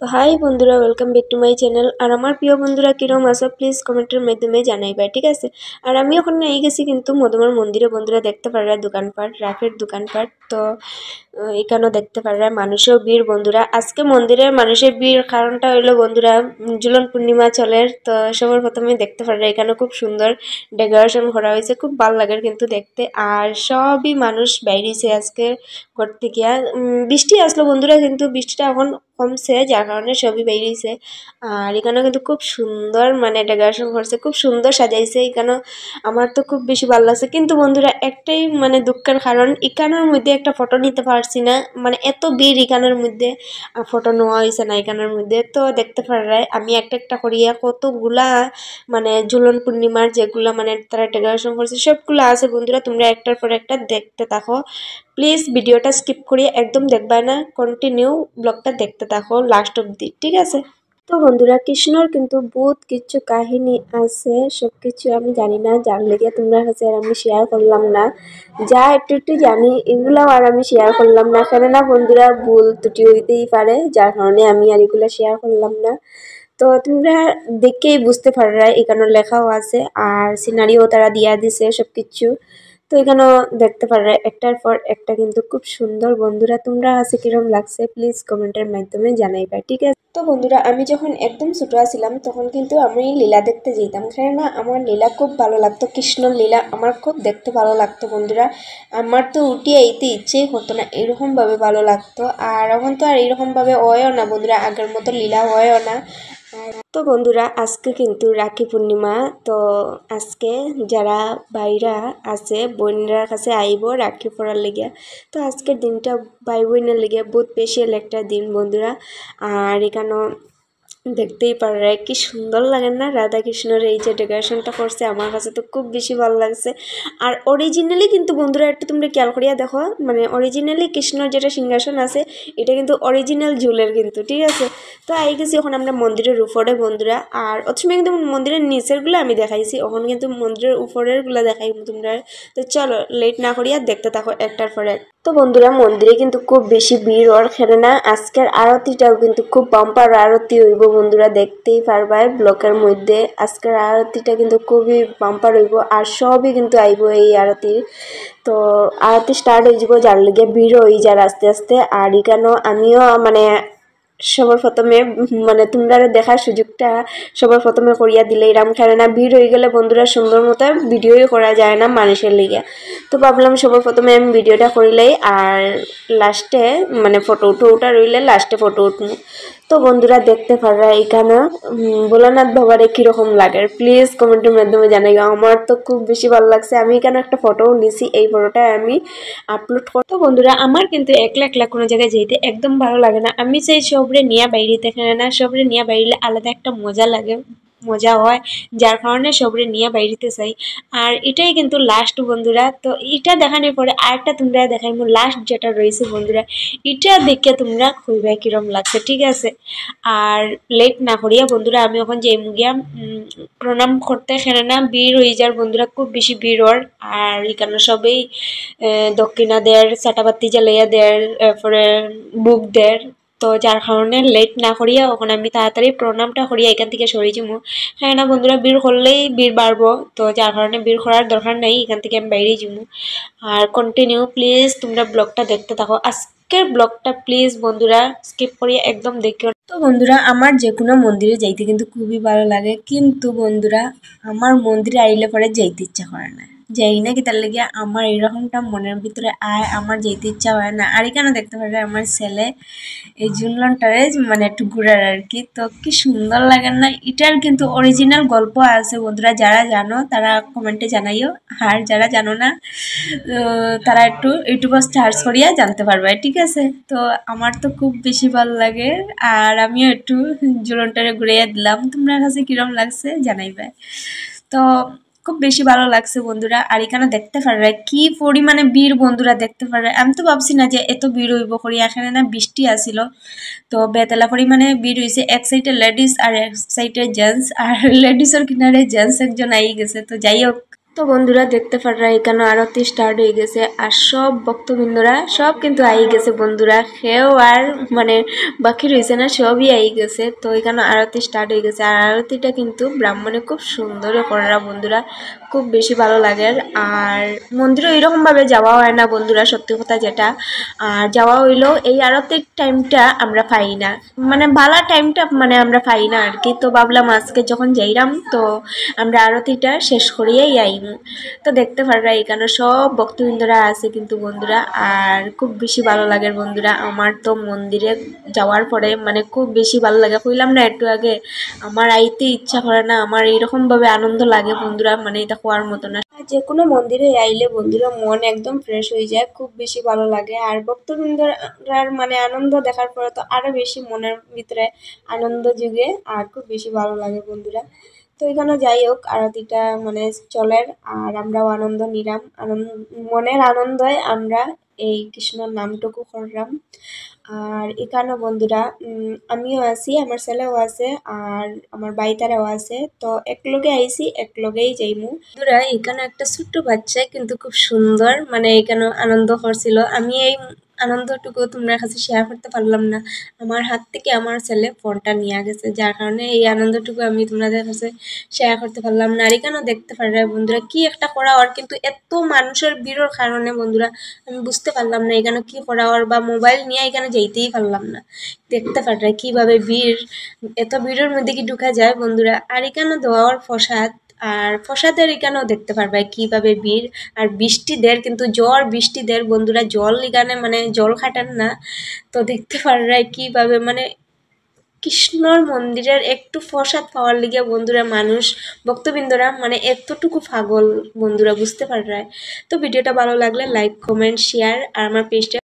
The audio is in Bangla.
তো হাই বন্ধুরা, welcome back to my channel. আর আমার প্রিয় বন্ধুরা কিরম আছো প্লিজ কমেন্টের মাধ্যমে জানাইবা, ঠিক আছে। আর আমি ওখানে এই গেছি কিন্তু মধুমার মন্দিরে, বন্ধুরা দেখতে পাররা দোকানপাট, রাখের দোকানপাট। তো এখানেও দেখতে পাররা মানুষের ভিড় বন্ধুরা। আজকে মন্দিরে মানুষের ভিড় কারণটা হইলো বন্ধুরা ঝুলন পূর্ণিমা চলের। তো সবার প্রথমে দেখতে পাররা এখানে খুব সুন্দর ডেকোরেশন করা হয়েছে, খুব ভালো লাগে কিন্তু দেখতে। আর সবই মানুষ বাইরেছে আজকে ঘর থেকে। বৃষ্টি আসলো বন্ধুরা, কিন্তু বৃষ্টিটা এখন কমছে, যার কারণে সবই বেরিয়েছে। আর এখানে কিন্তু খুব সুন্দর মানে ডেকোরেশন করছে, খুব সুন্দর সাজাইছে এখানে। আমার তো খুব বেশি ভালো লাগছে, কিন্তু বন্ধুরা একটাই মানে দুঃখের কারণ, এখানের মধ্যে একটা ফটো নিতে পারছি না। মানে এত ভিড় এখানের মধ্যে, ফটো নেওয়া হয়েছে না এখানের মধ্যে। তো দেখতে পারায় আমি একটা একটা করিয়া কতগুলা মানে ঝুলন পূর্ণিমার যেগুলা মানে তারা ডেকোরেশন করছে সবগুলো আছে বন্ধুরা। তোমরা একটার পর একটা দেখতে থাকো, প্লিজ ভিডিওটা স্কিপ করিয়ে একদম দেখবা না, কন্টিনিউ ব্লগটা দেখতে থাকো লাস্ট অব্দি, ঠিক আছে। তো বন্ধুরা কৃষ্ণর কিন্তু বহুত কিছু কাহিনী আছে, সব কিছু আমি জানি না, যার লেগে তোমরা কাছে আর আমি শেয়ার করলাম না। যা একটু একটু জানি এগুলাও আর আমি শেয়ার করলাম না, কেননা বন্ধুরা ভুল ত্রুটি হইতেই পারে, যার কারণে আমি আর এগুলো শেয়ার করলাম না। তো তোমরা দেখেই বুঝতে পাররা এখানে লেখাও আছে, আর সিনারিও তারা দিয়া দিছে সব কিছু। তো এখানেও দেখতে পাররা একটার পর একটা কিন্তু খুব সুন্দর বন্ধুরা। তোমরা আছে কিরম লাগছে প্লিজ কমেন্টের মাধ্যমে জানাইবা, ঠিক আছে। তো বন্ধুরা আমি যখন একদম ছোট ছিলাম তখন কিন্তু আমি লীলা দেখতে যেতাম, কেননা আমার লীলা খুব ভালো লাগতো, কৃষ্ণর লীলা আমার খুব দেখতে ভালো লাগতো বন্ধুরা। আমার তো উঠিয়ে এইতে ইচ্ছেই হতো না, এরকমভাবে ভালো লাগতো। আর এখন তো আর এইরকমভাবে হয়ও না বন্ধুরা, আগের মতো লীলা হয়ও না। তো বন্ধুরা আজকে কিন্তু রাখি পূর্ণিমা। তো আজকে যারা ভাইরা আছে বোনরা কাছে আইব রাখি পরার লেগে। তো আজকের দিনটা ভাই বোনের লেগে বহুত স্পেশাল একটা দিন বন্ধুরা। আর এখানেও দেখতেই পারে কি সুন্দর লাগে না রাধা কৃষ্ণর এই যে ডেকোরেশনটা করছে, আমার কাছে তো খুব বেশি ভালো লাগছে। আর অরিজিনালি কিন্তু বন্ধুরা একটু তোমরা খেয়াল করিয়া দেখো, মানে অরিজিনালি কৃষ্ণর যেটা সিংহাসন আছে এটা কিন্তু অরিজিনাল ঝুলের কিন্তু, ঠিক আছে। তো আই গেছি এখন আমরা মন্দিরের উপরে বন্ধুরা। আর অত সময় কিন্তু মন্দিরের নিচেরগুলো আমি দেখাইছি, এখন কিন্তু মন্দিরের উপরের গুলা দেখাই তোমরা। তো চলো লেট না করিয়া দেখতে থাকো একটার পর এক। তো বন্ধুরা মন্দিরে কিন্তু খুব বেশি ভিড় ওর না, আজকের আরতিটাও কিন্তু খুব বাম্পার আরতি হইব বন্ধুরা, দেখতেই পারবা ব্লকের মধ্যে। আজকের আরতিটা কিন্তু খুবই বাম্পার হইব, আর সবই কিন্তু আইব এই আরতি। তো আরতি স্টার্ট হয়ে যাব, যার লিগে ভিড় হয়ে যায় আস্তে আস্তে। আর এখানেও আমিও মানে সবার প্রথমে মানে তোমরা দেখার সুযোগটা সবার প্রথমে করিয়া দিলে এরাম, কেননা ভিড় হয়ে গেলে বন্ধুরা সুন্দর মতো ভিডিওই করা যায় না মানুষের লিগে। তো ভাবলাম সবার প্রথমে আমি ভিডিওটা করিলেই, আর লাস্টে মানে ফটো উঠা রইলে লাস্টে ফটো উঠবো। তো বন্ধুরা দেখতে পাররা এখানে ভোলানাথ বাবারে কীরকম লাগে প্লিজ কমেন্টের মাধ্যমে জানাই। আমার তো খুব বেশি ভালো লাগছে, আমি এখানে একটা ফটোও নিছি, এই ফটোটা আমি আপলোড করতো বন্ধুরা। আমার কিন্তু একলা একলা কোনো জায়গায় যেতে একদম ভালো লাগে না, আমি চাই সবরে নিয়ে বাইরেতে, না সবরে নিয়ে বাইরে আলাদা একটা মজা লাগে, মজা হয়, যার কারণে সবরে নিয়ে বাইরেতে চাই। আর এটাই কিন্তু লাস্ট বন্ধুরা। তো এটা দেখানোর পরে আরেকটা তোমরা দেখাইমু লাস্ট যেটা রয়েছে বন্ধুরা, এটা দেখে তোমরা কইবা কিরম লাগছে, ঠিক আছে। আর লেট না করিয়া বন্ধুরা আমি এখন যে মুগিয়া প্রণাম করতে, কেননা ভিড় হয়ে যার বন্ধুরা, খুব বেশি ভিড় ওর। আর এখানে সবেই দক্ষিণা দেয়, চাটাবাতি জ্বালাইয়া দেয়, এরপরে বুক দেয়। তো যার কারণে লেট না করিয়া ওখানে আমি তাড়াতাড়ি প্রণামটা করিয়া এখান থেকে সরে যাবো, হ্যাঁ না বন্ধুরা ভিড় করলেই ভিড় বাড়বো, তো যার কারণে ভিড় করার দরকার নেই, এখান থেকে আমি বাইরেই যাবো। আর কন্টিনিউ প্লিজ তোমরা ব্লগটা দেখতে থাকো, আজকের ব্লগটা প্লিজ বন্ধুরা স্কিপ করিয়া একদম দেখো। তো বন্ধুরা আমার যে কোনো মন্দিরে যাইতে কিন্তু খুবই ভালো লাগে, কিন্তু বন্ধুরা আমার মন্দিরে আইলে পরে যাইতে ইচ্ছা করে না, যাই না কি তার লেগে আমার এরকমটা মনের ভিতরে আয়, আমার যেতে ইচ্ছা হয় না। আর এখানে দেখতে পারে আমার ছেলে এই ঝুলনটারে মানে একটু ঘুরার আর কি, তো কি সুন্দর লাগে না। এটার কিন্তু অরিজিনাল গল্প আছে বন্ধুরা, যারা জানো তারা কমেন্টে জানাইও, আর যারা জানো না তারা একটু ইউটিউবে সার্চ করিয়া জানতে পারবে, ঠিক আছে। তো আমার তো খুব বেশি ভালো লাগে, আর আমিও একটু ঝুলনটারে ঘুরাইয়া দিলাম, তোমরা কাছে কিরম লাগছে জানাইবে। তো খুব বেশি ভালো লাগছে বন্ধুরা। আর এখানে দেখতে পারে কি পরিমাণে ভিড় বন্ধুরা, দেখতে পারে আমি তো ভাবছি না যে এত ভিড় হইব করি, এখানে না বৃষ্টি আসিল, তো বেতলা পরিমাণে ভিড় হয়েছে, এক সাইডে লেডিস আর এক সাইডে জেন্টস, আর লেডিসের কিনারে জেন্টস একজন আই গেছে। তো যাই হোক, তো বন্ধুরা দেখতে পাররা এখানে আরতি স্টার্ট হয়ে গেছে আর সব ভক্তবৃন্দরা সব কিন্তু আই গেছে বন্ধুরা, কেউ আর মানে বাকি রয়েছে না, সবই আই গেছে। তো এখানে আরতি স্টার্ট হয়ে গেছে আর আরতিটা কিন্তু ব্রাহ্মণে খুব সুন্দর করা বন্ধুরা, খুব বেশি ভালো লাগে। আর মন্দিরে এরকমভাবে যাওয়া হয় না বন্ধুরা, সত্যি কথা যেটা। আর যাওয়া হইলেও এই আরতির টাইমটা আমরা পাই না, মানে ভালো টাইমটা মানে আমরা পাই না আর কি। তো ভাবলাম আজকে যখন যাইলাম তো আমরা আরতিটা শেষ করিয়েই আইম। তো দেখতে পাররা এখানে সব ভক্তবৃন্দরা আছে কিন্তু বন্ধুরা, আর খুব বেশি ভালো লাগে বন্ধুরা। আমার তো মন্দিরে যাওয়ার পরে মানে খুব বেশি ভালো লাগে, কইলাম না একটু আগে আমার আইতে ইচ্ছা করে না, আমার এইরকমভাবে আনন্দ লাগে বন্ধুরা, মানে এটা হওয়ার মতো না। যে কোনো মন্দিরে আইলে বন্ধুরা মন একদম ফ্রেশ হয়ে যায়, খুব বেশি ভালো লাগে। আর ভক্তবৃন্দরার মানে আনন্দ দেখার পরে তো আরো বেশি মনের ভিতরে আনন্দ জুগে আর খুব বেশি ভালো লাগে বন্ধুরা। তো এখানে যাই হোক আরতিটা মানে চলের আর আমরাও আনন্দ নিলাম, মনের আনন্দে আমরা এই কৃষ্ণর নামটুকু করলাম। আর এখানে বন্ধুরা আমিও আছি, আমার ছেলেও আছে আর আমার বাইতারাও আছে। তো একলগে আইছি একলগেই যাইমু বন্ধুরা। এখানে একটা ছোট্ট বাচ্চা কিন্তু খুব সুন্দর মানে এখানে আনন্দ করছিল, আমি এই আনন্দটুকু তোমরা কাছে শেয়ার করতে পারলাম না, আমার হাত থেকে আমার ছেলে ফোনটা নিয়ে গেছে, যার কারণে এই আনন্দটুকু আমি তোমাদের কাছে শেয়ার করতে পারলাম না। আর এখানেও দেখতে পারবে বন্ধুরা কি একটা করা ওর, কিন্তু এত মানুষের ভিড়ের কারণে বন্ধুরা আমি বুঝতে পারলাম না এখানে কি করা ওর, বা মোবাইল নিয়ে এখানে যেতেই পারলাম না। দেখতে পারবে কিভাবে ভিড়, এত ভিড়ের মধ্যে কি ঢুকা যায় বন্ধুরা। আর এখানে দেওয়ার প্রসাদ, আর প্রসাদের এখানেও দেখতে পারবে কিভাবে ভিড়। আর বৃষ্টিদের কিন্তু জ্বর বৃষ্টিদের বন্ধুরা, জল এখানে মানে জল খাটান না। তো দেখতে পারবে কিভাবে মানে কৃষ্ণর মন্দিরের একটু প্রসাদ পাওয়ার লিগে বন্ধুরা মানুষ ভক্তবৃন্দরা মানে এতটুকু পাগল বন্ধুরা, বুঝতে পারবে। তো ভিডিওটা ভালো লাগলে লাইক কমেন্ট শেয়ার আর আমার পেজটা